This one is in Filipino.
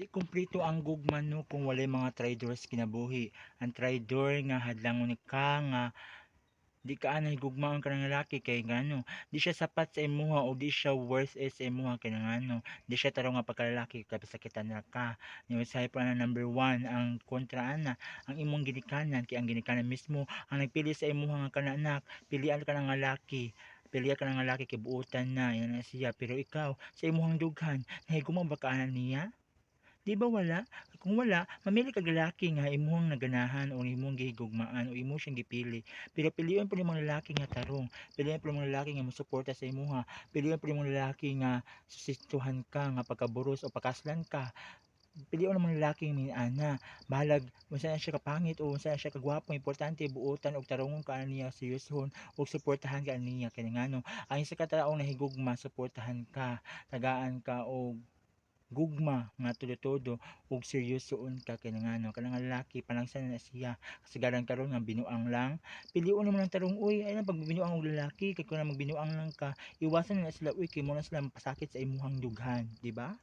Di kumpleto ang gugma no kung walay mga traitor sa kinabuhi. Ang traitor nga hadlangon ka nga di ka anay gugmaon ka ng lalaki kay ngano di siya sapat sa imuha o di siya worth it sa imuha kay ngano di siya tarong nga pagkalalaki kapag sakitan na ka ni usahay pa na number one ang kontra ana ang imong ginikanan kay ang ginikanan mismo ang nagpili sa imuha nga kananak pilian ka ng lalaki pilihan ka ng lalaki kay buotan na yan na siya pero ikaw sa imuhang dughan nahigumang baka niya. Di ba wala? Kung wala, mamili kag lalaki nga imong naganahan o imong gihigugmaan o imo siyang gipili. Pero piliyon po nimong lalaki nga tarong. Piliyon po nimong lalaki nga mosuporta sa imuha. Piliyon po nimong lalaki nga susistuhan ka nga pagkaburos o pakaslan ka. Piliyon namang lalaki nga minana. Bahalag kung saan siya kapangit o kung saan siya kagwapo, importante buotan og tarongon ka niya seryosohon og suportahan ka niya kay ngano. Ayon sa kataong nahigugma, suportahan ka, tagaan ka og gugma nga todo-todo ug seryosoon ka kay ngano kanang lalaki palangsan na siya kasagaran karon nga binuang lang piliun mo lang tarong uy ay lang pag binuang og lalaki kay kun magbinuang lang ka iwasan na sila uy kay mo na sila mapasakit sa imuhang dughan di ba?